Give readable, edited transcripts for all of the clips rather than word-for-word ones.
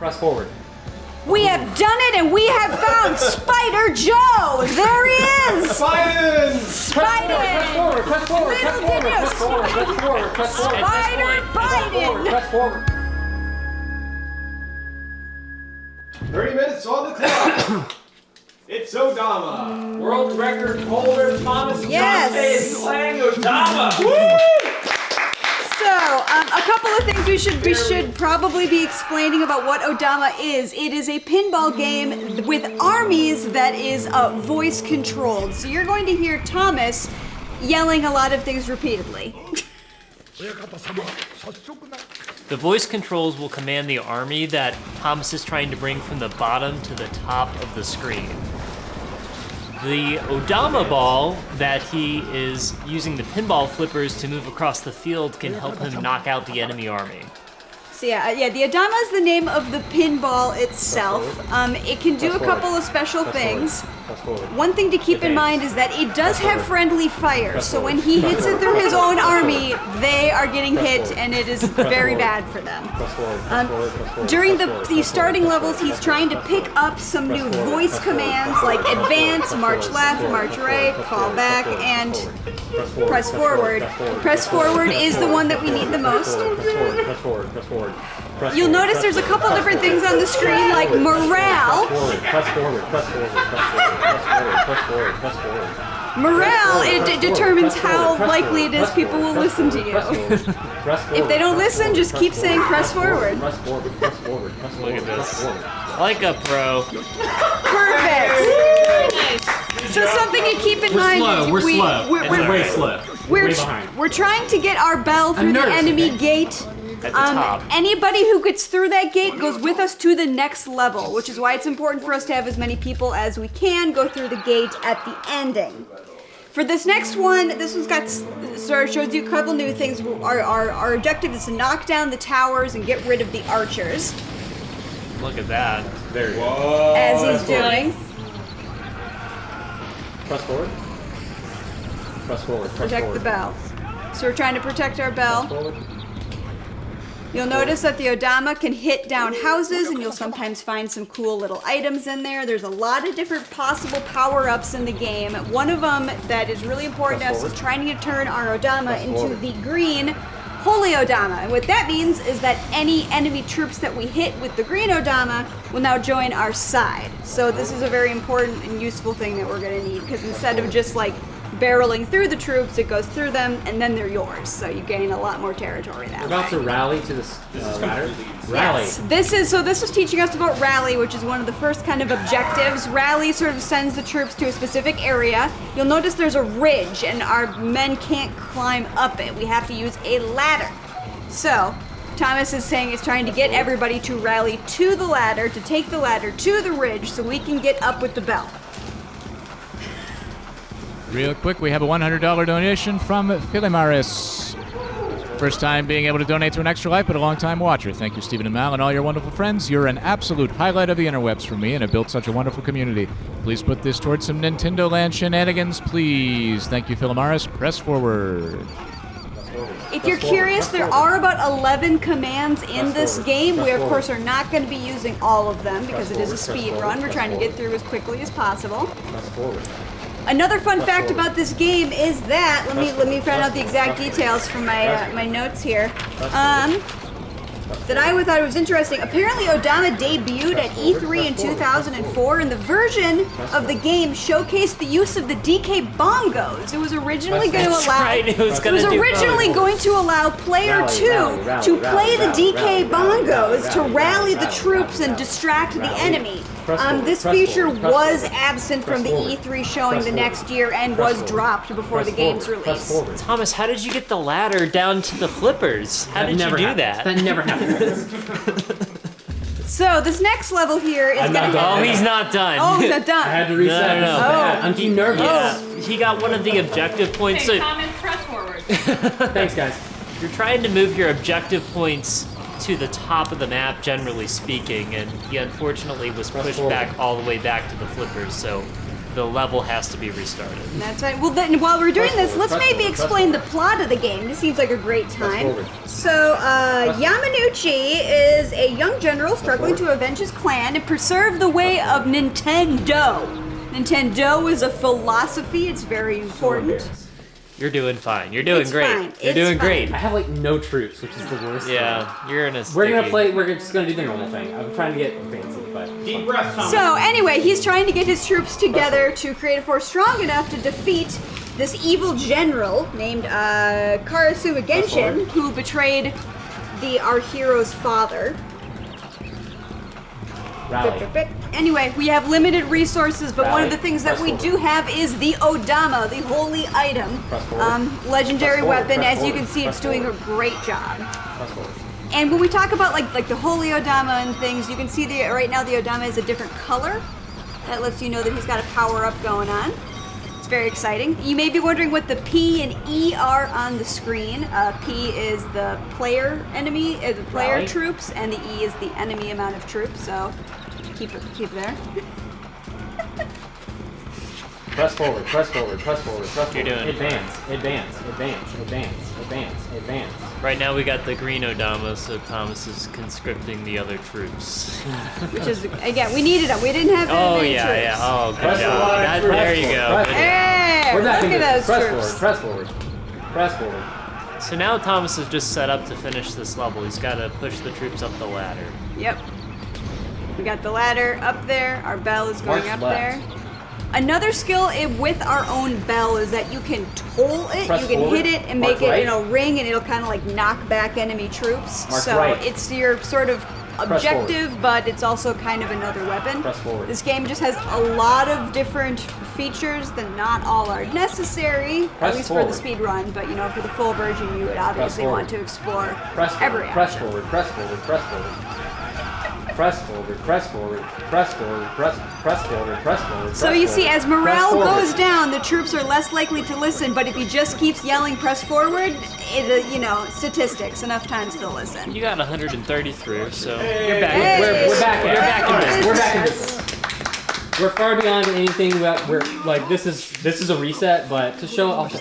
Press forward. We have done it, and we have found Spider Joe. There he is. Spider! Spider. Press forward. Press forward. Press Little forward. Daniel. Press forward. Press forward. Press forward. Spider Biden. Press forward. 30 minutes on the clock. It's Odama. World record holder Thomas Yes. Dante is playing Odama. Woo! So, a couple of things we should probably be explaining about what Odama is. It is a pinball game with armies that is voice controlled. So you're going to hear Thomas yelling a lot of things repeatedly. The voice controls will command the army that Thomas is trying to bring from the bottom to the top of the screen. The Odama ball that he is using the pinball flippers to move across the field can help him knock out the enemy army. So yeah, the Odama is the name of the pinball itself. It can do a couple of special things. One thing to keep in mind is that it does have friendly fire, so when he hits it through his own army, they are getting hit, and it is very bad for them. During the starting levels, he's trying to pick up some new voice commands like advance, march left, march right, fall back, and press forward. Press forward is the one that we need the most. Press forward. You'll notice there's a couple different things on the screen like morale. Press forward. Morale, it determines how likely it is people will listen to you. If they don't listen, just keep saying press forward. Press forward. Look at this. Like a pro. Perfect. So something to keep in mind is We're slow. We're way slow. Way behind. We're trying to get our bell through the enemy gate. At the top. Anybody who gets through that gate goes with us to the next level, which is why it's important for us to have as many people as we can go through the gate at the ending. For this next one, this one's got sort of shows you a couple new things. Our objective is to knock down the towers and get rid of the archers. Look at that. There you go. As he's doing. Press forward. Protect the bell. So we're trying to protect our bell. You'll notice that the Odama can hit down houses, and you'll sometimes find some cool little items in there. There's a lot of different possible power-ups in the game. One of them that is really important to us is trying to turn our Odama into the green Holy Odama. And what that means is that any enemy troops that we hit with the green Odama will now join our side. So this is a very important and useful thing that we're going to need, because instead of just like barreling through the troops, it goes through them, and then they're yours. So you gain a lot more territory that way. We're about to rally to this ladder. Rally. Yes. This is teaching us about rally, which is one of the first kind of objectives. Rally sort of sends the troops to a specific area. You'll notice there's a ridge, and our men can't climb up it. We have to use a ladder. So Thomas is saying he's trying to get everybody to rally to the ladder, to take the ladder to the ridge, so we can get up with the bell. Real quick, we have a $100 donation from Filimaris. First time being able to donate to an Extra Life, but a long-time watcher. Thank you, Stephen and Mal, and all your wonderful friends. You're an absolute highlight of the interwebs for me, and have built such a wonderful community. Please put this towards some Nintendo Land shenanigans, please. Thank you, Filimaris. Press forward. If you're curious, there are about 11 commands in this game. We, of course, are not going to be using all of them because it is a speed run. We're trying to get through as quickly as possible. Another fun fact about this game is that let me find out the exact details from my notes here. That I thought was interesting. Apparently, Odama debuted at E3 in 2004, and the version of the game showcased the use of the DK bongos. It was originally going to allow. Right, it was going to allow player 2 to play the DK bongos to rally the troops and distract the enemy. This feature was absent from the E3 showing the next year and was dropped before the game's release. Thomas, how did you get the ladder down to the flippers? How did you do that? That never happened. So this next level here is going to Oh, he's not done. Oh, he's not done. I had to reset. No. I'm too nervous. Yeah, he got one of the objective points. Okay, comments, press forward. Thanks, guys. You're trying to move your objective points to the top of the map, generally speaking, and he unfortunately was pushed back all the way back to the flippers, so the level has to be restarted. That's right. Well, then while we're doing this, let's maybe explain the plot of the game. This seems like a great time. So, Yamanouchi is a young general struggling to avenge his clan and preserve the way of Nintendo. Nintendo is a philosophy. It's very important. You're doing fine. You're doing It's great. fine. You're It's doing fine. great. I have like no troops, which is the worst. Yeah, you're in a We're gonna sticky- play. We're just gonna do the normal thing. I'm trying to get fancy, but it's Deep fun. breath, Thomas. So anyway, he's trying to get his troops together to create a force strong enough to defeat this evil general named Karasuma Genshin, who betrayed our hero's father. Rally. Anyway, we have limited resources, but one of Rally. the things that Press we forward. do have is the Odama, the holy item. Press forward. Legendary Press forward. weapon. Press As you forward. can see, Press it's doing a forward. great job. Press forward. And when we talk about like the holy Odama and things, you can see right now the Odama is a different color. That lets you know that he's got a power up going on. It's very exciting. You may be wondering what the P and E are on the screen. P is the player enemy, the player Rally. troops, and the E is the enemy amount of troops. So keep it there. Press forward. Press forward. Press forward. Press forward. You're doing Advance. Advance. Advance. Advance. Advance. Advance. Right now we got the green Odama, so Thomas is conscripting the other troops. Which is again, we needed them. We didn't have very Oh many yeah, troops. yeah. Oh, good Press job. forward. That, Press there you forward. go. Press Good forward. Hey, We're back look into at this. those Press troops. forward. Press forward. Press forward. So now Thomas is just set up to finish this level. He's got to push the troops up the ladder. Yep. We got the ladder up there. Our bell is going March up left. there. Another skill with our own bell is that you can toll it. Press you can forward. hit it and Mark make right. it, ring, and it'll kind of like knock back enemy troops. Mark so right. it's your sort of Press objective, but it's also kind of another weapon. Press forward. This game just has a lot of different features that not all are necessary, Press at least forward. for the speed run. But you know, for the full version, you would obviously forward. want to explore Press every forward. Press option. forward. Press forward. Press forward. Press forward. Press forward. Press forward. Press forward. Press forward. So you see, as morale goes down, the troops are less likely to listen. But if he just keeps yelling, "Press forward," statistics, enough times they'll listen. You got 130 through, so you're back. Hey. We're back. You're back in business. We're back in business. We're far beyond anything that we're like. This is a reset, but to show off,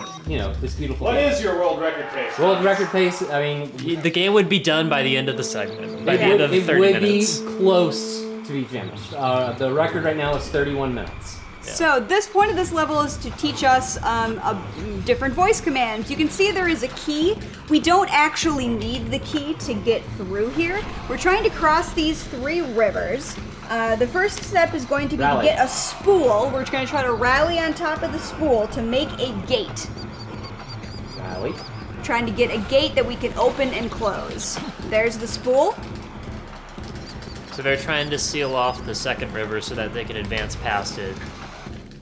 this beautiful. What game. is your world record pace? World record pace? I mean, The game would be done by the end of the segment, by the end of it 30 would minutes. be close to be finished. The record right now is 31 minutes. So this point of this level is to teach us different voice commands. You can see there is a key. We don't actually need the key to get through here. We're trying to cross these 3 rivers. The first step is going to be Rally. to get a spool. We're going to try to rally on top of the spool to make a gate. Rally. Trying to get a gate that we can open and close. There's the spool. So they're trying to seal off the second river so that they can advance past it.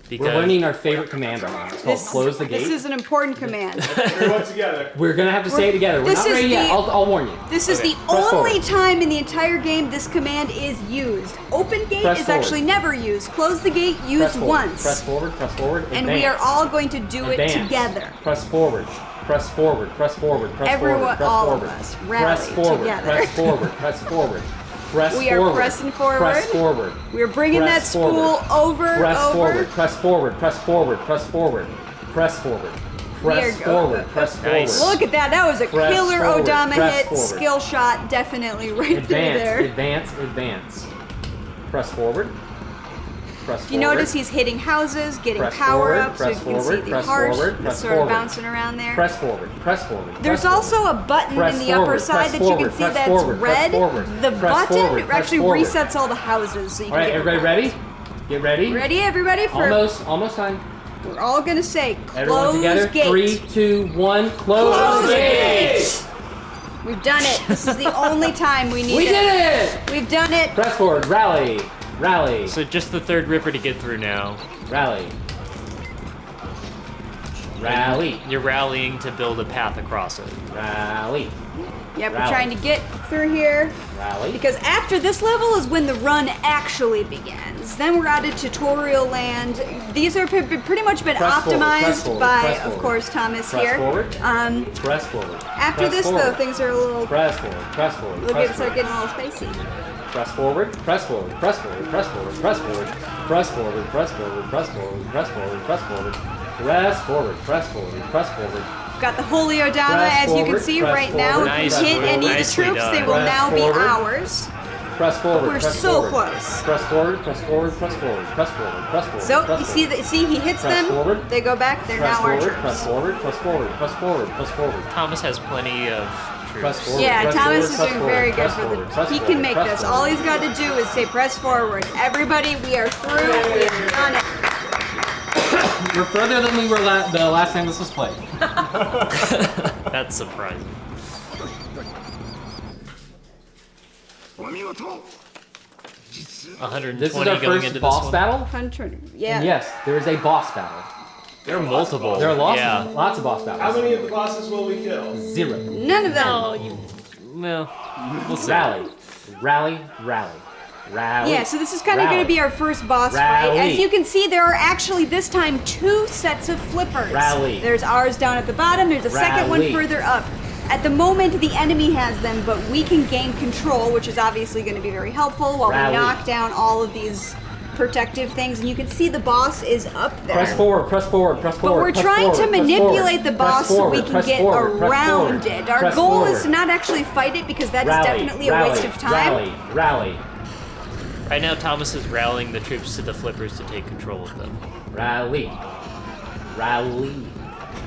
Because We're learning our favorite command right now. It's called close the gate. This is an important command. Everyone together. We're gonna have to say it together. We're This not is ready yet. the- I'll warn you. This is Okay, the press only forward. time in the entire game this command is used. Open gate Press is forward. actually never used. Close the gate used Press forward. once. Press forward. Press forward. And we are advance. all going to do Advance. it together. Press forward. Press forward. Press forward. Press Everyone- forward. Press all of forward. us, Press rally forward. together. Press forward. Press forward. Press We are forward. pressing forward. Press forward. We're bringing Press that spool forward. over, Press over. forward. Press forward. Press forward. Press forward. Press forward. Press are- forward. Press forward. Nice. Look at that. That was a Press killer forward. Odama Press hit. forward. Skill shot. Definitely right through Advance. there. Advance. Advance. Press forward. Press You forward. notice he's hitting houses, getting Press power forward, up, so press you can see forward, the press heart forward, that's press sort of forward. bouncing around there. Press forward. Press forward. There's press also forward. a button Press in the forward, upper side press that you forward, can see press that's forward, press red. forward, The press button forward, press actually forward. resets all the houses, so you All right, can get everybody ready? Get ready? ready, everybody? For Almost time. we're all gonna say Everyone close together. gate. 3, 2, 1. Close, Close gate. gate. We've done it. This is the only time we need We it. did it! We've done it. Press forward. Rally. Rally. So just the third river to get through now. Rally. Rally. You're rallying to build a path across it. Rally. Yep, we're Rally. trying to get through here. Rally. Because after this level is when the run actually begins. Then we're out of tutorial land. These are pretty much been Press forward, optimized press forward, by, press of forward. course, Thomas Press here. forward. Press forward. After Press this, forward. though, things are a little. Press forward. Press forward. Look Press at start forward. getting a little spacey. Press forward, press forward, press forward, press forward, press forward, press forward, press forward, press forward, press forward, press forward, press forward, press forward, press forward. Got the Holy Odama, as you can see right now. If we hit any of the troops, they will now be ours. Press forward. We're press so forward. close. Press forward, press forward, press forward, press forward, press forward. So press you see forward. that? See, he hits Press them. forward. They go back. They're Press now our forward, troops. press forward, press forward, press forward, press forward. Thomas has plenty of Press troops. forward. Yeah, press Thomas forward, is press doing forward, very good press for forward, the. press He forward, can make press this. forward. All he's got to do is say press forward. Everybody, we are through. We have done it. We're further than we were the last time this was played. That's surprising. 120 This is our going first into boss this one. battle. 100. Yeah. And yes, there is a boss battle. There are multiple. There are lots, Yeah. lots of boss battles. How many of the bosses will we kill? 0. None of them. Well, we'll see. Rally, rally, rally, rally. Yeah, so this is kind of going to be our first boss fight. Rally. As you can see, there are actually this time 2 sets of flippers. Rally. There's ours down at the bottom. There's a second one Rally. further up. At the moment, the enemy has them, but we can gain control, which is obviously going to be very helpful while Rally. we knock down all of these protective things. And you can see the boss is up there. Press forward, press forward, press But forward. we're press trying forward, to press manipulate forward, the press boss so forward, we can press get forward, press around forward, it. Our press goal is forward. to not actually fight it because that is Rally, definitely a rally, waste of time. Rally, rally, Right now, Thomas is rallying the troops to the flippers to take control of them. rally, rally,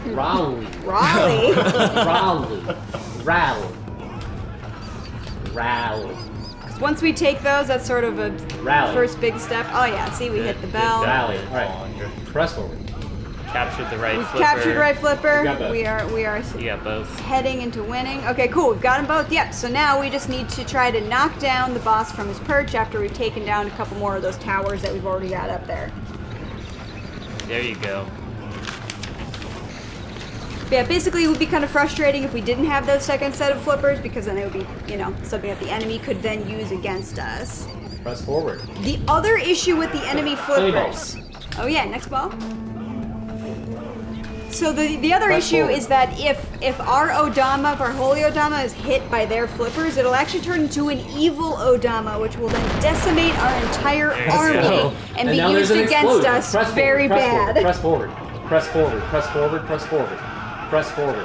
rally, Raleigh. rally, rally, rally, Once we take those, that's sort of a Rally. first big step. Oh yeah, see, we hit the bell. rally. All right, press forward. Captured the right We've flipper. captured right flipper. We got both. We are You got both. heading into winning. Okay, cool. We've got them both. Yep. So now we just need to try to knock down the boss from his perch after we've taken down a couple more of those towers that we've already got up there. There you go. But yeah, basically it would be kind of frustrating if we didn't have those second set of flippers because then it would be, you know, something that the enemy could then use against us. Press forward. The other issue with the enemy Play flippers. Oh yeah, next ball. So the other Press issue forward. is that if our Odama, if our Holy Odama is hit by their flippers, it'll actually turn into an evil Odama, which will then decimate our entire There you army go. and be now there's used an against explosion. us Press very forward, bad. Press forward, press forward, press forward, press forward, press forward.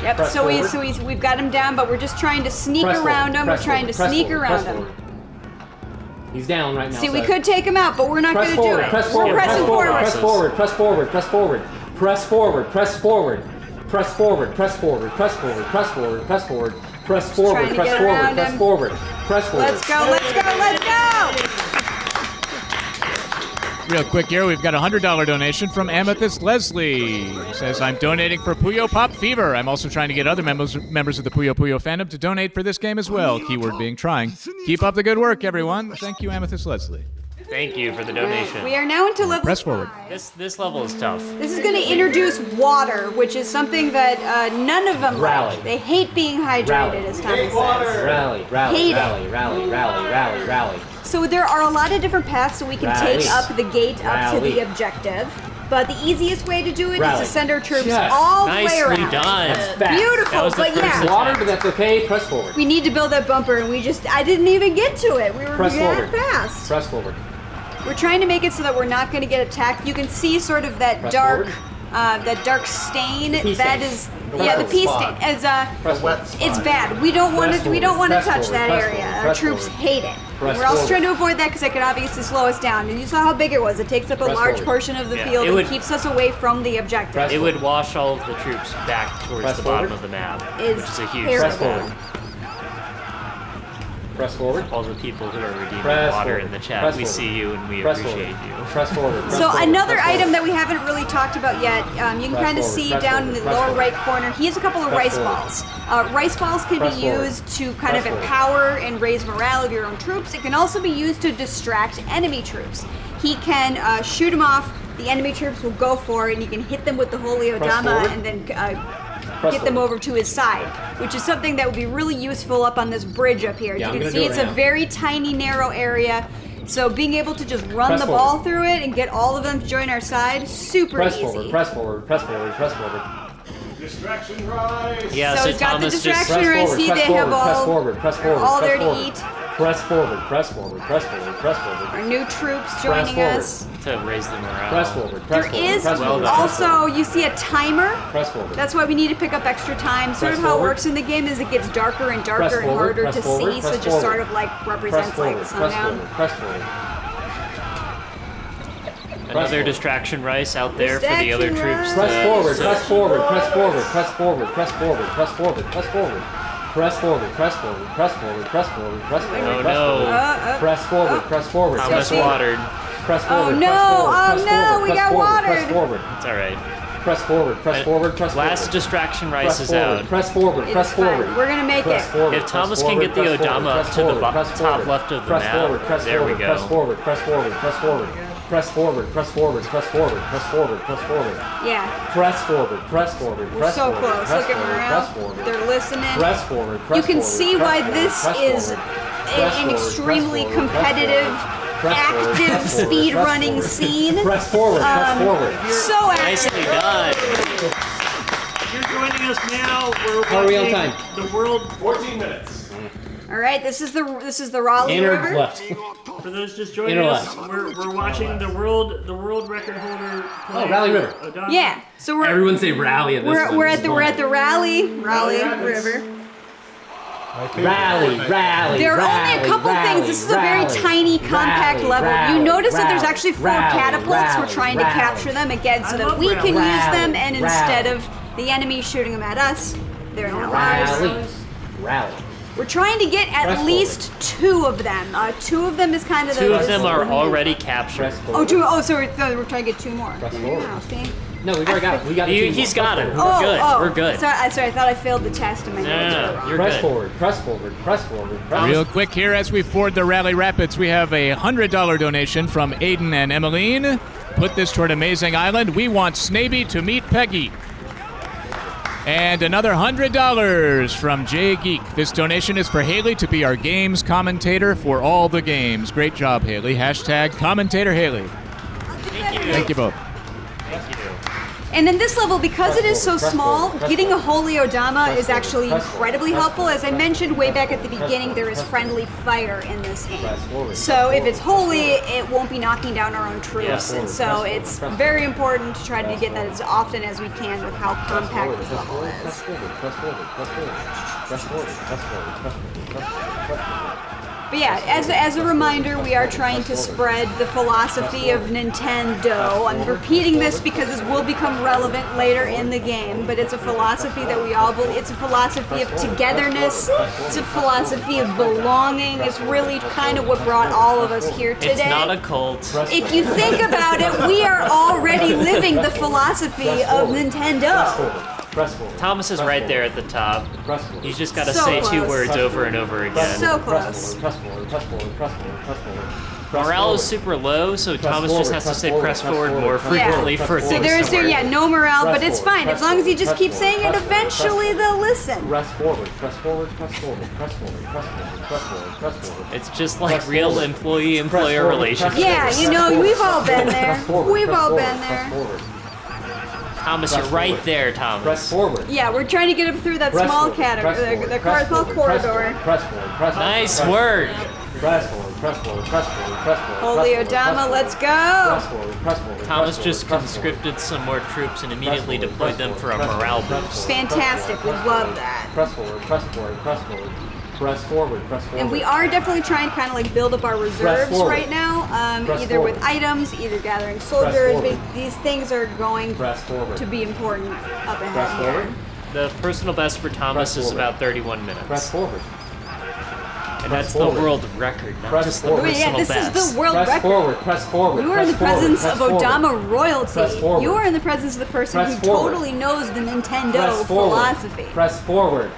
Yep. Press So forward. we've got him down, but we're just trying to sneak Press around forward, him. We're press trying to forward, sneak press around forward, him. press forward. He's down right now. See, we so- could take him out, but we're not going Press to do forward, it. press We're forward, press pressing forward, forward. press forward, press forward, press forward, press forward, press forward, press forward, press forward, press forward, press forward, press forward, press forward, trying to press get forward, around press him. forward, press forward. Let's go, let's go, let's go! Real quick here, we've got a $100 donation from Amethyst Leslie. Who says, I'm donating for Puyo Pop Fever. I'm also trying to get other members of the Puyo Puyo fandom to donate for this game as well. Keyword being trying. Keep up the good work, everyone. Thank you, Amethyst Leslie. Thank you for the donation. We are now into level Press forward. 5. This level is tough. This is going to introduce water, which is something that none of them Rally. like. They hate being hydrated, Rally. as Tommy Hate water. says. Rally, rally, Hate it. rally, rally, rally, rally, rally. So there are a lot of different paths so we can Rally. take up the gate up to Rally. the objective. But the easiest way to do it is Rally. to send our troops Yes. all the way Nicely around. done. Fast. Beautiful, That was the but first yeah. attack. Water, but that's okay. Press forward. We need to build that bumper, and I didn't even get to it. We were Press that forward. fast. Press forward. We're trying to make it so that we're not going to get attacked. You can see sort of that Press dark, forward. that dark stain. pea That stain. is, The yeah, the wet pea spot. stain. As Press wet forward. spot. it's bad. We don't want Press to. We don't want forward. to Press touch that forward. Press area. forward. Our Press troops forward. hate it. Press We're also forward. trying to avoid that because it could obviously slow us down. And you saw how big it was. It takes up a Press large forward. portion of the Yeah, field it and would- keeps us away from the objective. Press It would wash all of the troops back towards Press the bottom forward. of the map, Is which is a huge terrible. Press forward. Press forward. All the people who are redeeming Press water forward. in the chat, Press we forward. see you and we Press appreciate forward. you. Press forward. Press So forward. another Press item forward. that we haven't really talked about yet, you can Press kind of forward, see press down forward, in the press lower forward. right corner, he has a couple of Press rice forward. balls. Rice balls can Press be forward. used to kind of Press forward. empower and raise morale of your own troops. It can also be used to distract enemy troops. He can shoot them off, the enemy troops will go for it, and you can hit them with the Holy Press Odama forward. and then Press get them forward. over to his side, which is something that would be really useful up on this bridge up here. Yeah, I'm You can gonna see do it it's right a now. very tiny, narrow area. So being able to just run Press the forward. ball through it and get all of them to join our side, super Press easy. forward. Press forward. Press forward. Press forward. Distraction rise. Yeah, So so he's got the Thomas just distraction Press right. forward. See, Press they have forward. Press all, forward. Press they're forward. all Press there forward. to eat. Press forward, press forward, press forward, press forward. Our new troops joining forward. us. To raise the morale. Press forward, press There forward, is press forward. also, you see a timer. Press forward. That's why we need to pick up extra time. Sort Press of how it forward. works in the game is it gets darker and darker Press and forward, harder press to forward, see, press so it just sort forward. of like Press represents forward, like press sundown. forward, press forward. Another forward. distraction rice out there for the other Distraction troops. rice. Press forward, to- press forward, press forward, press forward, press forward, press forward, press forward. Press forward, press forward, press forward, press forward, press forward, Oh, press no. forward. Press forward, press forward. Thomas see. watered. Press Oh, forward, no. press forward, Oh, press no, forward, we press got forward, watered. Press forward, It's all right. press forward, press forward, press forward. Last distraction rice Press is forward, out. press forward, It's press fine. forward. We're gonna make Press it. forward, If press Thomas forward, can get the press forward, Odama press to the forward, top press forward. left of the Press map, forward, press there we forward, go. Press forward, press forward, press forward. Press forward, press forward, press forward, press forward, press forward. Yeah, Press forward, press forward, we're press so forward. close. Press Look at forward, morale. press forward. They're listening. Press forward, press You can forward, see press why forward, this press is forward. an Press forward, extremely press forward, competitive, press forward, active press forward, speed press running forward. scene. Press forward, press forward. So active. Nicely done. If you're joining us now, we're How are we on watching time? the world. 14 minutes. All right, this is the Raleigh Inner River. left. For those just joining Inner us, left. we're watching the world record holder. Oh, Raleigh River. Odama. Yeah, so we're Everyone say rally at this one. we're at the Raleigh Rapids. River. Rally, rally. There are rally, only a couple rally, things. This is a very rally, tiny, compact rally, level. rally, You notice that there's rally, actually 4 rally, catapults. We're rally, trying to rally. capture them again so I that love we can use rally, them, and instead rally. of the enemy shooting them at us, they're now ours. Rally. Rally. We're trying to get at Press least 2 of them. 2 of them is kind of the. Two of them are already captured. Press Oh, forward. 2. Oh, so we're trying to get 2 more. Press There forward. you go, see? No, we've already got it. We got the He's got it. Oh, We're good. oh. We're good. Sorry, I thought I failed the test and my notes were No, wrong. you're Press good. forward, press forward, press forward, press Real quick here as we ford the Raleigh Rapids, we have a $100 donation from Aiden and Emmeline. Put this toward Amazing Island. We want Snaby to meet Peggy. And another $100 from Jay Geek. This donation is for Haley to be our games commentator for all the games. Great job, Haley. Hashtag commentator Haley. Thank you both. And in this level, because it is so Press small, forward, press getting a forward. holy Odama Press is forward, actually press forward, incredibly press helpful. forward, As I press mentioned forward, way back at the press beginning, forward, there is press friendly fire in this game. Press forward, So press if it's forward, holy, it won't be knocking down our own troops. Yeah. And so it's very important to try to get that as often as we can with how compact this level Press is. forward, press forward, press forward, press forward, press forward, press forward, press forward, press forward. But yeah, as a reminder, we are trying to spread the philosophy of Nintendo. I'm repeating this because this will become relevant later in the game, but it's a philosophy that we all believe. It's a philosophy of togetherness. It's a philosophy of belonging. It's really kind of what brought all of us here today. It's not a cult. If you think about it, we are already living the philosophy of Nintendo. Press forward. Thomas is right there at the top. Press forward. He's just got to So say 2 close. words over and over again. So Press close. forward, press forward, press forward, press forward, press forward. Press Morale forward. is super low, so Thomas just forward, has to press say forward, press press forward forward, more press frequently forward, for press So things there's to work. no morale, Press but it's forward, fine. press As long as you forward, just press keep forward, saying it, press forward, press eventually forward. they'll listen. Press forward, press forward, press forward, press forward, press forward, press forward, press forward. It's just like Press real forward. employee-employer Press forward, relationship. press Yeah, forward, you press know, forward, we've all press been forward, there. press forward, We've press all forward, been press there. forward. Thomas, Press you're right forward. there, Thomas. Press forward. Yeah, we're trying to get him through that Press small forward, press forward, press small forward, corridor. Press forward, press forward. Nice press work. Press forward, press forward, press forward, press forward. Holy press forward, Odama, press let's forward. Press go! forward, press forward. Thomas press just forward, press forward. conscripted some more troops and Press immediately forward, deployed them press for a forward, morale press boost. forward, Fantastic, we press love forward, that. Press forward, press forward, press forward. Press forward, press forward. And we are definitely trying to kind of like build up our reserves forward. right now, Press either with forward. items, either gathering soldiers. forward. These things are going Press forward. to be important up Press ahead here. forward. The personal best for Thomas Press is forward. about 31 minutes. Press forward. And press that's forward. the world record, not Press just the forward. But yeah, personal this best. is the world Press record. forward, press forward. You are in the press forward, presence press of forward. Odama royalty. Press forward. You are in the presence of the person Press who forward. totally knows the Nintendo Press forward. philosophy. Press forward.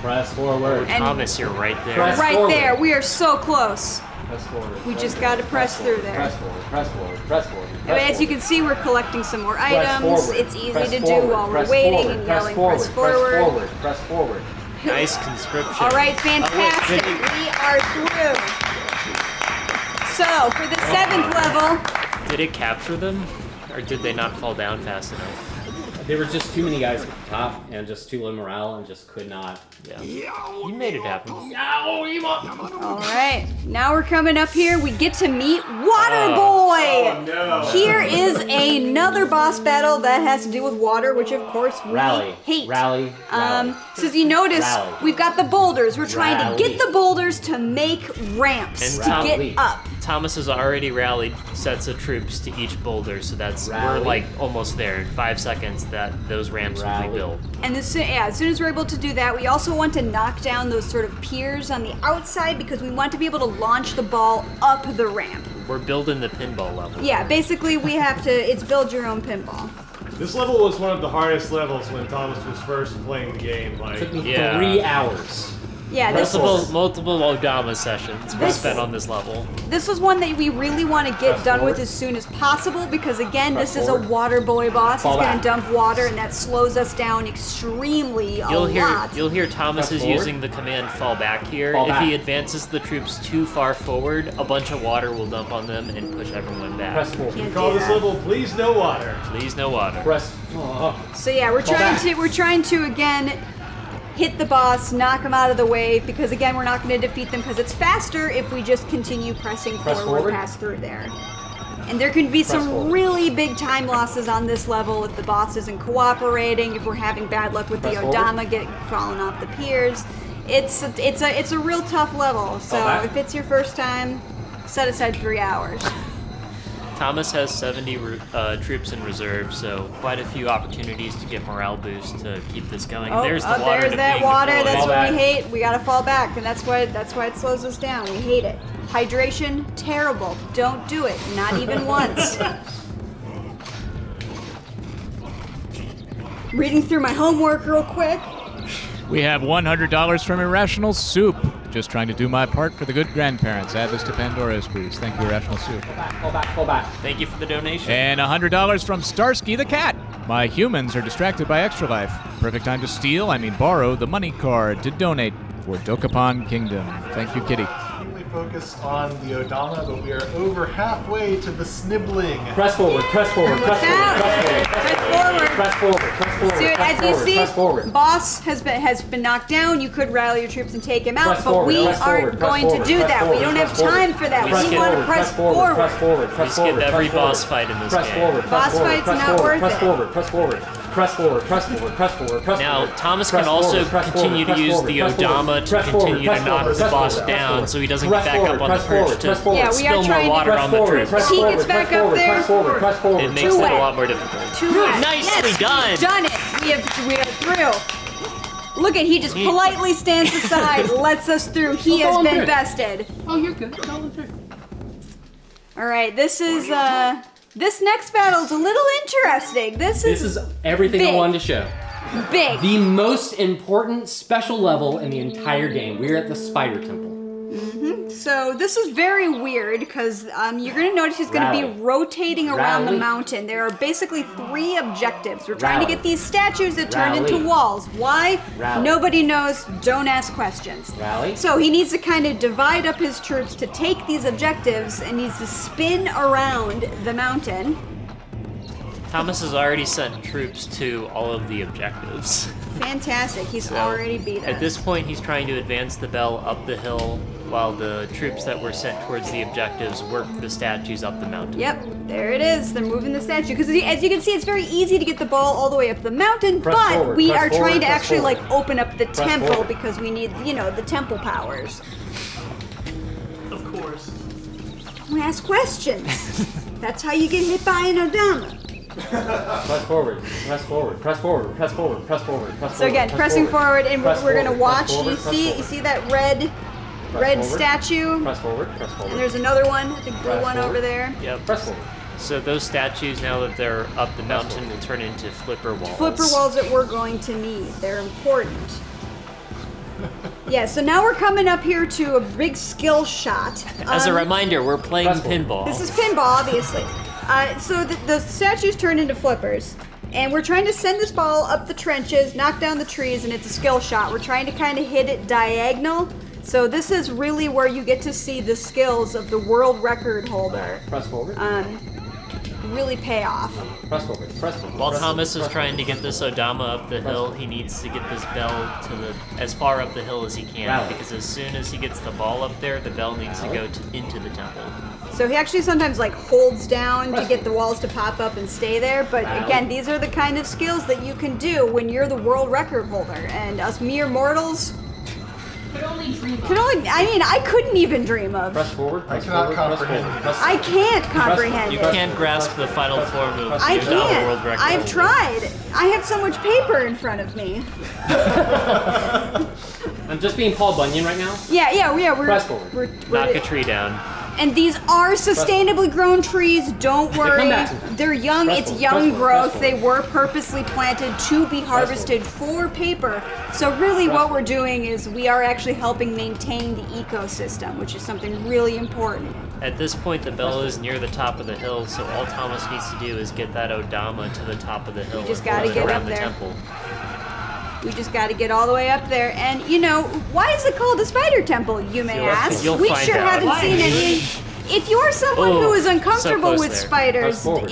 Press forward. And Thomas, you're right there. Press right forward. there, we are so close. Press forward. We press just forward, gotta press forward, through there. Press forward, press forward, press forward. I mean, as you can see, we're collecting some more Press items. forward, It's easy press to do forward, while we're press waiting forward, and press yelling, forward, press forward. Press forward, press forward. Nice conscription. All right, fantastic. wait, We are through. So, for the 7th level, Did it capture them? Or did they not fall down fast enough? There were just too many guys at the top and just too low morale and just could not. Yeah. You made it happen. All right, now we're coming up here. We get to meet Water Boy. Oh, no. Here is another boss battle that has to do with water, which of course we hate. Rally. So as you notice, Rally. we've got the boulders. We're trying to Rally. get the boulders to make ramps And to Rally. get up. Thomas has already rallied sets of troops to each boulder, so we're Rally. like almost there. In 5 seconds, that those ramps will Rally. be built. And as soon as we're able to do that, we also want to knock down those sort of piers on the outside because we want to be able to launch the ball up the ramp. We're building the pinball level. Yeah, basically we have to, it's build your own pinball. This level was one of the hardest levels when Thomas was first playing the game. Took me Yeah. 3 hours. Yeah, this Multiple Odama sessions were This- spent on this level. This was one that we really want to get Press done forward. with as soon as possible because again, Press this forward. is a water boy boss. Fall He's going back. to dump water and that slows us down extremely a You'll lot. hear Thomas Press is forward. using the command fall back here. Fall if he back. advances the troops too far forward, a bunch of water will dump on them and push everyone back. Press forward. Can't Call do this that. level Please No Water. Please no water. Press. So yeah, we're Fall trying to again hit the boss, knock him out of the way because again, we're not going to defeat them because it's faster if we just continue pressing Press forward forward. past through there. And there can be some forward. really big time losses on this level if the boss isn't cooperating, if we're having bad luck with Press the forward. Odama falling off the piers. It's a real tough level. So Fall back. if it's your first time, set aside 3 hours. Thomas has 70 troops in reserve, so quite a few opportunities to get morale boost to keep this going. There's the water. There's to that being water. deployed. That's Fall what back. we hate. We gotta fall back, and that's why it slows us down. We hate it. Hydration, terrible. Don't do it. Not even once. Reading through my homework real quick. We have $100 from Irrational Soup. Just trying to do my part for the good grandparents. Add this to Pandora's, please. Thank you, Irrational Soup. Fall back. Thank you for the donation. And $100 from Starsky the Cat. My humans are distracted by Extra Life. Perfect time to borrow the money card to donate for Dokapon Kingdom. Thank you, Kitty. We focus on the Odama, but we are over halfway to the snibbling. Press forward. Press forward. Press forward. Press forward. Press forward. Press forward. So Press as you forward. see, Press forward. boss has been knocked down. You could rally your troops and take him out, Press but forward, we press aren't forward, press going to forward, do press that. forward, We don't press have forward. time for that. Press We want to forward, press forward. Press forward. We Press skip forward. every Press forward. boss fight in this Press game. forward. Boss Press forward. fight's Press not forward. worth Press it. forward. Press forward. Press forward. Press forward. Press forward. Press Now, forward. Thomas Press can also forward, press continue forward, to use press the forward, Odama to press forward, continue press to knock forward, the press boss forward, down press so he doesn't forward, get back up on the press forward, perch press to forward. Yeah, we spill are more trying to- water Press on the forward. troops. Press He forward. gets back Press up forward. there. Press forward. Press forward. It makes Too it wet. a lot more difficult. Too wet. Nicely Yes, done. Done it. We are through. Look at, he just politely stands aside, lets us through. He has been bested. Oh, you're good. All right, this next battle is a little interesting. This This is is everything I big. wanted to show. big. The most important special level in the entire game. We're at the Spider Temple. So this is very weird because you're going to notice he's going to be Rally. rotating around the Rally. mountain. There are basically 3 objectives. We're trying to Rally. get these statues that turn Rally. into walls. Why? Rally. Nobody knows. Don't ask questions. Rally. So he needs to kind of divide up his troops to take these objectives and needs to spin around the mountain. Thomas has already sent troops to all of the objectives. Fantastic. He's So, already beat us. At this point, he's trying to advance the bell up the hill while the troops that were sent towards the objectives work the statues up the mountain. Yep, there it is. They're moving the statue. Because as you can see, it's very easy to get the ball all the way up the mountain, Press but forward, we press are forward, trying to press actually forward. like open up the temple forward. because we need, the temple powers. Of course. We ask questions. That's how you get hit by an Odama. Press forward. Press forward. Press forward. Press forward. Press forward. Press So again, press pressing forward, and Press we're gonna forward, watch. press forward, You press see, forward. that red forward. statue, Press forward. Press forward. and there's another one, the blue Press one forward. over there. Yep. Press forward. So those statues, now that they're up the mountain, will turn into flipper walls. Flipper walls that we're going to need. They're important. Yeah, so now we're coming up here to a big skill shot. As a reminder, we're playing Press forward. pinball. This is pinball, obviously. So the statues turn into flippers, and we're trying to send this ball up the trenches, knock down the trees, and it's a skill shot. We're trying to kind of hit it diagonal. So this is really where you get to see the skills of the world record holder. Press forward. really pay off. Press forward. Press forward. While press Thomas forward, is trying to get this Odama up the hill, he needs to get this bell to as far up the hill as he can, Rally. because as soon as he gets the ball up there, the bell needs to go into the temple. So he actually sometimes like holds down to Press get the walls to pop up and stay there. But Wow. again, these are the kind of skills that you can do when you're the world record holder. And us mere mortals Could only dream of. I couldn't even dream of. Press forward. Press cannot forward. Press comprehend. forward. Press I can't comprehend You it. can't grasp the final form of the I Odama world can't. record. I've tried. I have so much paper in front of me. I'm just being Paul Bunyan right now. Yeah. We're Press forward. we're Knock a tree down. And these are sustainably grown trees. Don't worry. back sometimes. They're young. Press It's forward, young press forward, growth. press They forward. were purposely planted to be harvested for paper. So really what we're doing is we are actually helping maintain the ecosystem, which is something really important. At this point, the bell is near the top of the hill, so all Thomas needs to do is get that Odama to the top of the hill. just and gotta hold it get around up the there. temple. We just got to get all the way up there. And, why is it called the Spider Temple, you may ask? You'll We find sure out. haven't seen any. If you're someone Oh, who is so uncomfortable close with there. spiders, Press forward.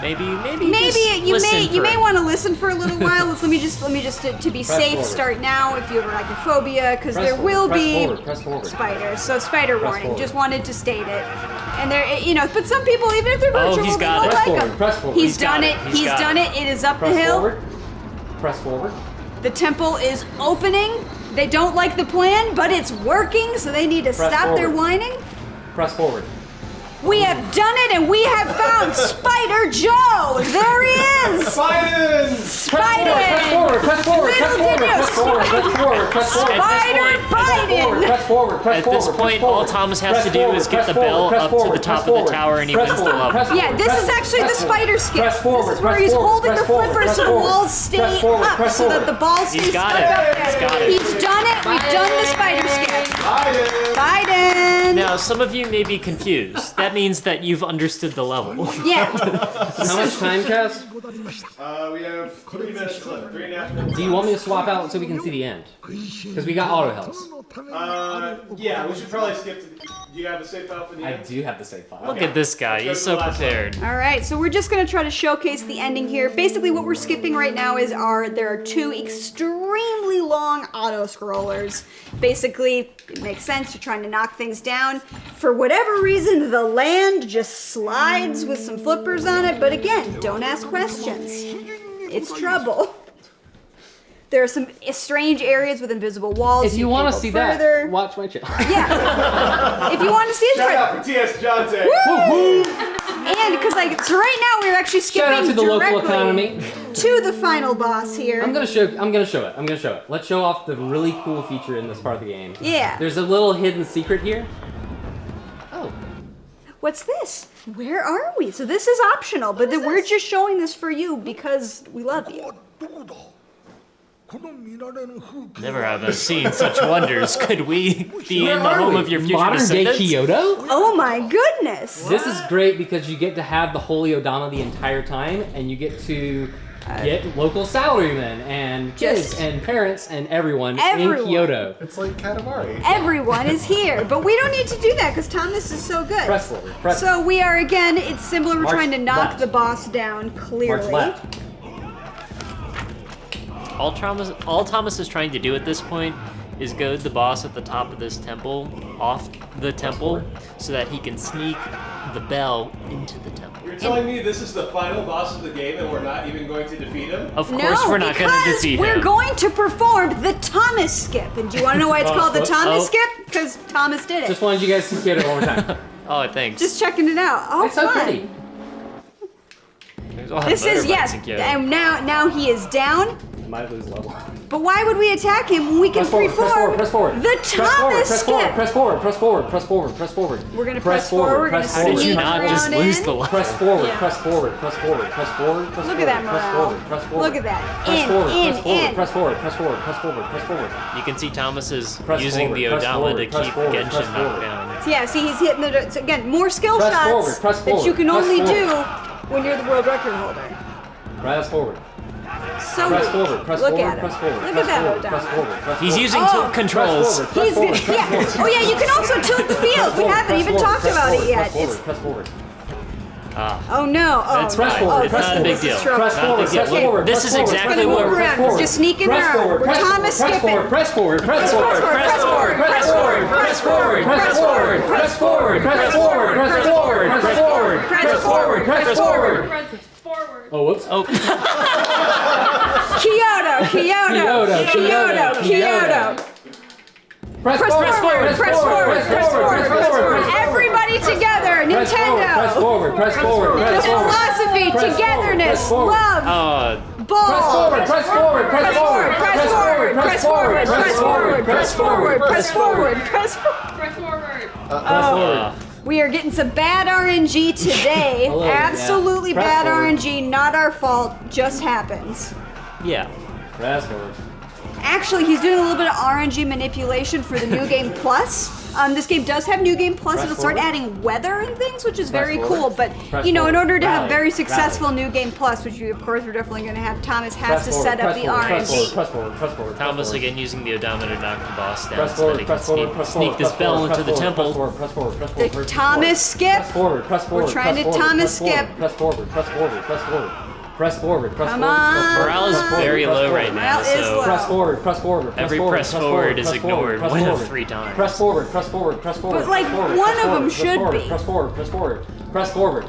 Maybe Maybe you may want want to listen for a little while. Let me just to be safe forward. start now if you have arachnophobia, because Press there forward, will press be forward, press forward. spiders. So spider warning. forward. Just wanted to state it. And there, but some people, even if they're virtual, he's they got don't it. like Press them. forward, press forward. He's He's got done it, it. he's He's got done it. it. It is up Press the hill. forward. Press forward. The temple is opening. They don't like the plan, but it's working, so they need to Press stop their forward. whining. Press forward. We have done it, and we have found Spider Joe. There he is. Bidens! Biden. forward, press forward, press Little forward, did you- press forward, press forward, press forward. Spider Biden. Press forward, press At forward. this point, all Thomas has to do is get the bell up to the top of the tower and he wins the level. Yeah, this is actually the spider skip. This is where he's holding the flippers so the walls stay up, so that the ball stays He's got stuck it. up there. He's got it. He's done it. We've done the spider skip. Biden! Biden. Now, some of you may be confused. That means that you've understood the level. Yeah. How much time, Cass? We have 3 minutes left. 3.5 minutes. Do you want me to swap out so we can see the end? Because we got auto health. Yeah, we should probably skip to. Do you have a save file for the I end? do have the save file. Look at this guy. He's so prepared. All right, so we're just gonna try to showcase the ending here. Basically, what we're skipping right now is there are 2 extremely long auto scrollers. Basically, it makes sense. You're trying to knock things down. For whatever reason, the land just slides with some flippers on it. But again, don't ask questions. It's trouble. There are some strange areas with invisible walls. If you want to can't see go further. that, watch my channel. Yeah. If you want to see it, Shout out for T.S. Johnson! and because so right now we're actually skipping Shout out to the local directly economy. to the final boss here. I'm gonna show it. Let's show off the really cool feature in this part of the game. Yeah. There's a little hidden secret here. Oh. What's this? Where are we? So this is optional, but we're just showing this for you because we love you. Never have I seen such wonders. Could we be in the Where are home we? of your future Modern day descendants? Kyoto? Oh my goodness! This is great because you get to have the Holy Odama the entire time, and you get to get local salarymen and kids Just- and parents and everyone Everyone. in Kyoto. It's like Katamari. Everyone is here, but we don't need to do that because Thomas is so good. Press forward. Press So we are again. It's similar. We're March trying to knock left. the boss down clearly. March left. All Thomas is trying to do at this point is goad the boss at the top of this temple off the temple so that he can sneak the bell into the temple. You're telling me this is the final boss of the game and we're not even going to defeat him? Of course we're not going to because defeat we're him. going to perform the Thomas skip. And do you want to know why it's called the Thomas skip? Because Thomas did it. Just wanted you guys to get it one more time. Oh, thanks. Just checking it out. Oh, It's so fun. pretty. There's a lot of This is motorbikes yes, in Kyoto. and now he is down. Might lose level. But why would we attack him when we can Press forward, perform press forward, press forward. the Thomas press skip? forward, press forward, press forward, press forward, press forward. We're gonna press forward. We're gonna press How did forward. you sneak not just around lose in. the level? Press forward, Yeah. press forward, press forward, press forward, press Look forward, at that press morale. forward, press forward. Look at that. Press In, forward, in, press forward, in. press forward, press forward, press forward, press forward, press forward. You can see Thomas is Press using forward, the press Odama forward, to press keep forward, Genshin press forward. knocked down. So yeah, see, he's hitting the so again more skill Press shots forward, press that you forward, can press only forward. do when you're the world record holder. Press forward. So Press forward, press look forward, at him. press forward. Look press at that forward, Odama. press forward, press He's forward. using Oh. tilt controls. Press forward, He's press good. forward, Yeah. Oh yeah, you can also tilt the field. We haven't even talked about it yet. Press forward, press forward. Oh no! Oh, That's no. press forward. Oh, It's not a big this is deal. trouble. Press forward, Not a big press deal. forward. This press is forward, exactly press what forward, we're- press forward. Just sneaking Press around. forward, We're press Thomas forward, skipping. press forward, press forward, Press forward, press forward, press forward, press forward, press forward, press forward, press forward, press forward, press forward, press forward. Press forward. Oh, whoops. Oh, Kyoto. Press Press forward, press forward, press forward, press forward. forward. Everybody together, Press Nintendo. forward, press forward, The press forward. philosophy, Press togetherness, forward, love, ball. Press forward, press forward, press forward, Press forward, press forward, press forward, press forward, press forward, press forward. Press forward. press forward. We are getting some bad RNG today. Hello, Absolutely yeah. Press bad forward. RNG, not our fault, just happens. yeah. Press forward. Actually, he's doing a little bit of RNG manipulation for the New Game Plus. This game does have New Game Plus. Press It'll start forward. adding weather and things, which is Press very forward. cool. But, Press you know, in forward. order to have Rally. very successful New Game Plus, which we, of course, we're definitely going to have, Thomas has to set up the RNG. Press forward, press forward. Thomas again using the Odama to knock the boss down Press so that forward, he press can forward, press sneak forward. this bell into the Press temple. forward, press forward, press forward. The Thomas skip. Press forward, press forward. We're trying to press forward, Thomas press skip. forward, Press forward, press forward, press forward. Press forward, press Come forward. press on. forward, Morale is press forward, very press low forward. right now, Morale is so low. Press forward, press forward, press Every forward, press press forward is press ignored press one of forward. 3 times. Press forward, press forward, press forward. But, like, press forward, one press of them forward, should press be. Press forward, press forward, press forward.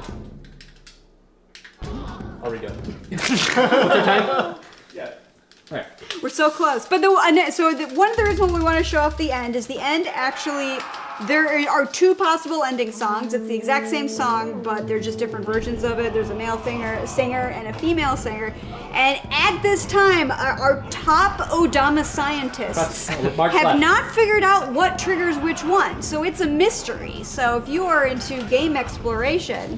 Are we good? What's our time? Yeah. Alright. We're so close. But one of the reasons we want to show off the end is the end actually. There are 2 possible ending songs. It's the exact same song, but they're just different versions of it. There's a male singer and a female singer. And at this time, our top Odama scientists March have left. not figured out what triggers which one. So it's a mystery. So if you are into game exploration,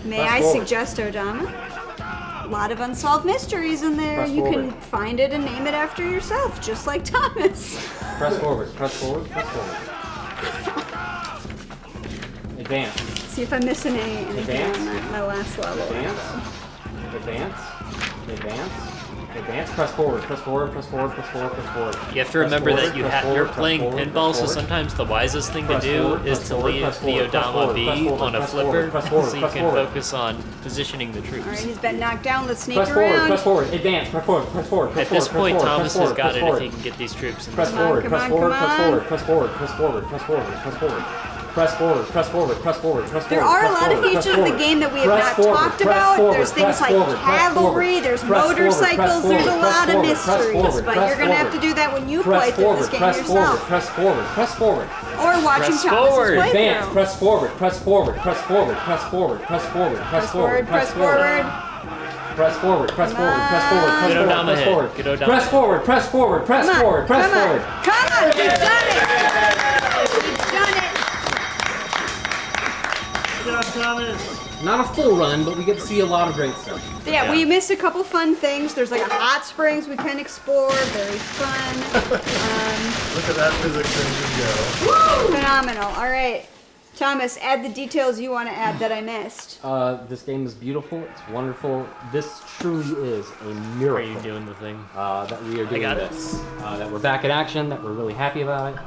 may Press I forward. suggest Odama? A lot of unsolved mysteries in there. Press You can forward. find it and name it after yourself, just like Thomas. Press forward, press forward, press forward. Advance. See if I'm missing anything Advance. on my last level. Advance. Advance. Advance. Advance. Press forward, press forward, press forward, press forward, press forward. You have to remember that you're playing pinball, pinball, so sometimes the wisest thing to do is to leave the Odama be on a flipper so you can focus on positioning the All right, troops. he's been knocked down. Let's sneak Press forward, around. press forward, advance, press forward, press forward, press At this forward, point, press forward, Thomas press has got it forward, if he can get these troops in Press this. forward, come press on, forward, come press on. forward, press forward, press forward, press forward, press forward. Press forward, press forward, press forward, press forward. There are a press lot of forward, press features of the forward. game that we have Press not forward, talked press about. forward, There's things press like forward, press cavalry, forward. there's Press forward, motorcycles, press there's a forward, lot of press forward, mysteries, press but forward, you're gonna have to press do that when you Press play through forward, this game press forward, yourself. press forward, press forward. Or watching Press Thomas's forward. Advance, playthrough. press forward, press forward, press forward, press forward, press forward, press forward, Press forward. Press forward, press Come forward, press forward, press Get forward, Odama press hit. forward. Get Odama. Press forward, press forward, press Come on, forward, press come on, forward. come on, we've done it. We've done it. Good job, Thomas. Not a full run, but we get to see a lot of great stuff. Yeah, we missed a couple fun things. There's like a hot springs we can explore. Very fun. Look at that physics engine go. Phenomenal. All right. Thomas, add the details you want to add that I missed. This game is beautiful. It's wonderful. This truly is a Are miracle. you doing the thing? That we are doing got it. this. That we're back in action. That we're really happy about it.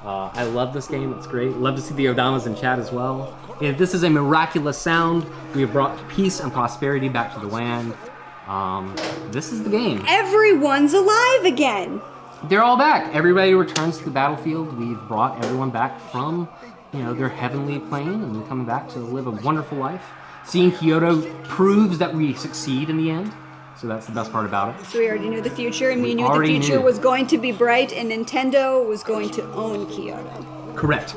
I love this game. It's great. Love to see the Odamas in chat as well. And this is a miraculous sound. We have brought peace and prosperity back to the land. This is the game. Everyone's alive again. They're all back. Everybody returns to the battlefield. We've brought everyone back from, their heavenly plane and they're coming back to live a wonderful life. Seeing Kyoto proves that we succeed in the end. So that's the best part about it. So we already knew the future, and we We knew the already future knew. was going to be bright, and Nintendo was going to own Kyoto. Correct.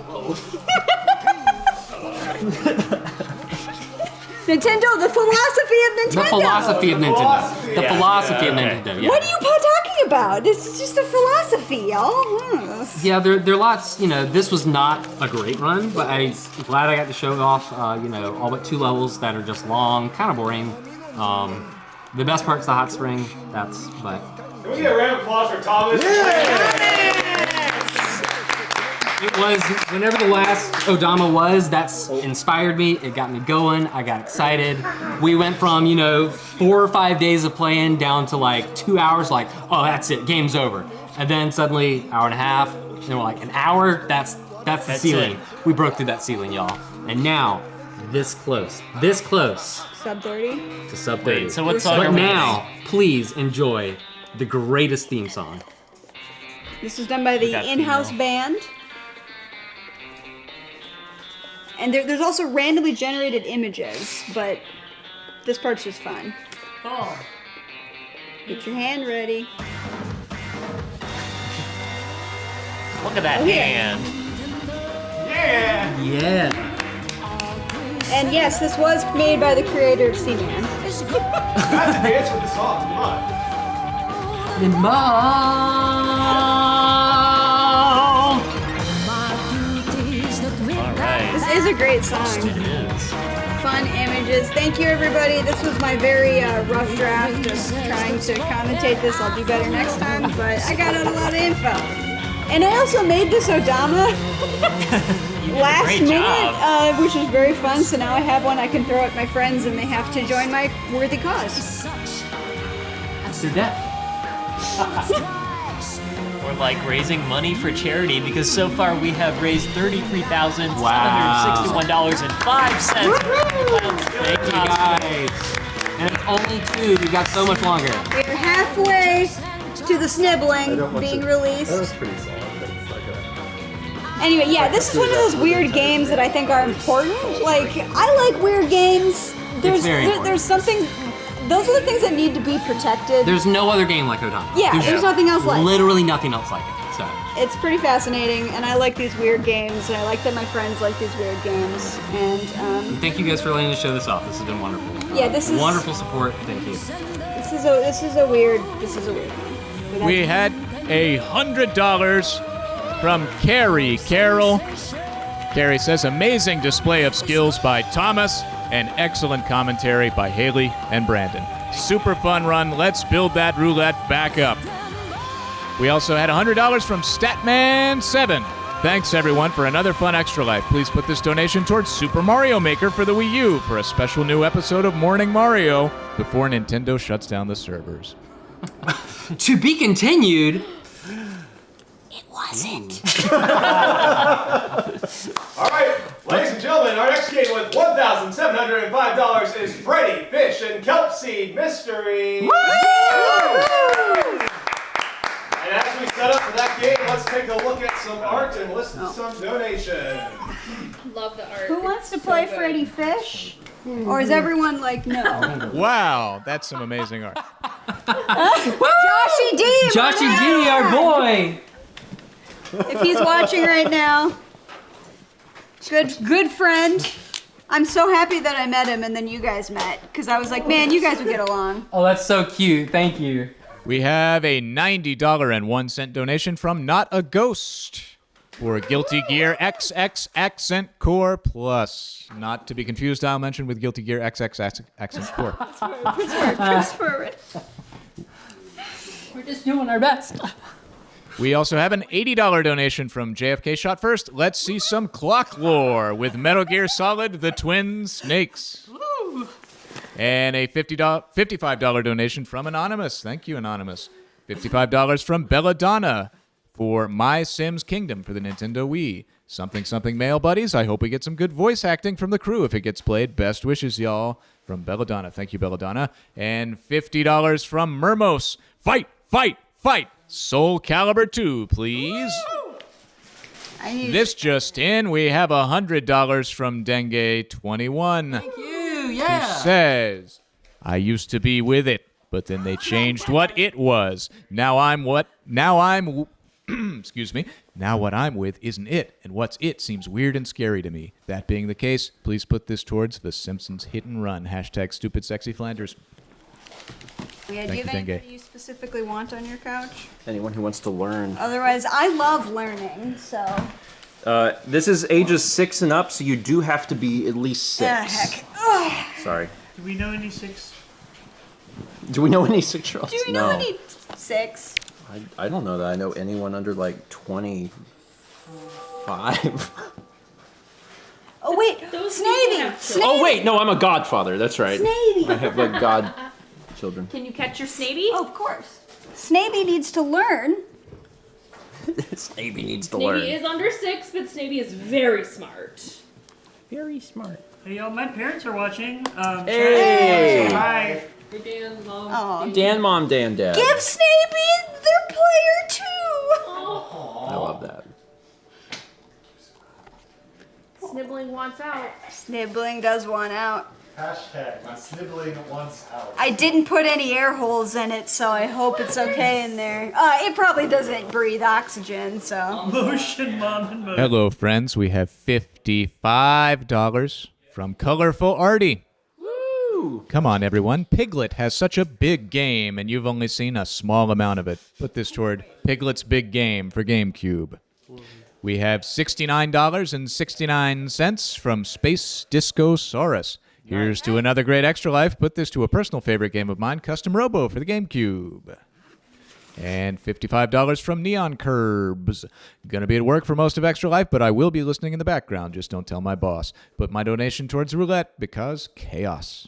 Nintendo, the philosophy of Nintendo. The philosophy of Nintendo. The Yeah, philosophy of okay. Nintendo. Yeah. What are you talking about? It's just a philosophy, y'all. Yeah, there are lots. This was not a great run, but I'm glad I got to show off. All but 2 levels that are just long, kind of boring. The best part's the hot spring. But Can we get a round of applause for Thomas? it was whenever the last Odama was. That's inspired me. It got me going. I got excited. We went from 4 or 5 days of playing down to like 2 hours. Like, oh, that's it. Game's over. And then suddenly, hour and a half. Then we're like, an hour. That's the ceiling. it. We broke through that ceiling, y'all. And now this close. This close Sub 30. to sub 30. Wait, so what song are But we now, please enjoy the greatest theme song. This was done by the got in-house female. band. And there's also randomly generated images, but this part's just fun. Oh. Get your hand ready. Look at that Oh, yeah. hand. Yeah! Yeah. And yes, this was made by the creator of Seaman. That's to dance with the song, come on. Alright. This is a great song. It is. Fun images. Thank you, everybody. This was my very rough draft of trying to commentate this. I'll do better next time, but I got out a lot of info. And I also made this Odama last great minute, job. which was very fun. So now I have one I can throw at my friends, and they have to join my worthy cause. To death. We're like raising money for charity because so far we have raised $33,761.05. Thank you guys. And it's only 2. We've got so much longer. We're halfway to the snibbling being released. That was pretty solid. That's like Anyway, yeah, this is one of those weird games that I think are important. Like, I like weird games. There's something. Those are the things that need to be protected. There's no other game like Odama. Yeah, there's nothing else like it. Literally nothing else like it. So It's pretty fascinating, and I like these weird games, and I like that my friends like these weird games. And thank you guys for letting us show this off. This has been wonderful. Yeah, this is wonderful support. Thank you. this is a weird one. We had $100 from Carrie Carroll. Carrie says, amazing display of skills by Thomas and excellent commentary by Haley and Brandon. Super fun run. Let's build that roulette back up. We also had $100 from Statman7. Thanks, everyone, for another fun Extra Life. Please put this donation towards Super Mario Maker for the Wii U for a special new episode of Morning Mario before Nintendo shuts down the servers. To be continued. It wasn't. All right, ladies and gentlemen, our next game with $1,705 is Freddy Fish and Kelp Seed Mystery. And as we set up for that game, let's take a look at some art and listen to some donations. Love the art. Who wants to It's play so good. Freddy Fish? Or is everyone like, no? Wow, that's some amazing art. Joshy D! Joshy D, our boy. If he's watching right now, good friend. I'm so happy that I met him and then you guys met, because I was like, man, you guys would get along. Oh, that's so cute. Thank you. We have a $90.01 donation from Not a Ghost for Guilty Gear XX Accent Core Plus. Not to be confused, I'll mention with Guilty Gear XX Accent Core. Press forward. We're just doing our best. We also have an $80 donation from JFK Shot First. Let's see some clock lore with Metal Gear Solid: The Twin Snakes. And a $55 donation from Anonymous. Thank you, Anonymous. $55 from Belladonna for My Sims Kingdom for the Nintendo Wii. Something mail buddies. I hope we get some good voice acting from the crew if it gets played. Best wishes, y'all. From Belladonna. Thank you, Belladonna. And $50 from Mermos. Fight! Soul Calibur 2, please. This just in, we have $100 from Dengue21. Thank you. Yeah. Who says, I used to be with it, but then they changed what it was. Now I'm excuse me. Now what I'm with isn't it, and what's it seems weird and scary to me. That being the case, please put this towards The Simpsons Hit and Run. # Stupid Sexy Flanders. Yeah, do you have anything you specifically want on your couch? Anyone who wants to learn. Otherwise, I love learning, so. This is ages 6 and up, so you do have to be at least 6. Heck. Ugh. Sorry. Do we know any 6? Do we know any 6-year-olds? Do you know any 6? I don't know that I know anyone under like 25. Oh wait, Those Snavy! Oh wait, no, I'm a godfather. That's right. Snavy! I have like god children. Can you catch your Snavy? Oh, of course. Snavy needs to learn. Snavy needs to Snavy learn. is under 6, but Snavy is very smart. Very smart. Hey, y'all, my parents are watching. Hey! Hi. Hey, Dan, Mom. Oh. Dan, Mom, Dan, Dad. Give Snappy their player too. I love that. Snibbling wants out. Snibbling does want out. Hashtag my snibbling wants out. I didn't put any air holes in it, so I hope it's okay in there. It probably doesn't breathe oxygen, so. Motion, Mom, and motion. Hello, friends. We have $55 from Colorful Artie. Woo! Come on, everyone. Piglet has such a big game, and you've only seen a small amount of it. Put this toward Piglet's big game for GameCube. We have $69.69 from Space Discosaurus. Here's to another great Extra Life. Put this to a personal favorite game of mine, Custom Robo for the GameCube. And $55 from Neon Curbs. Gonna be at work for most of Extra Life, but I will be listening in the background. Just don't tell my boss. Put my donation towards roulette because chaos.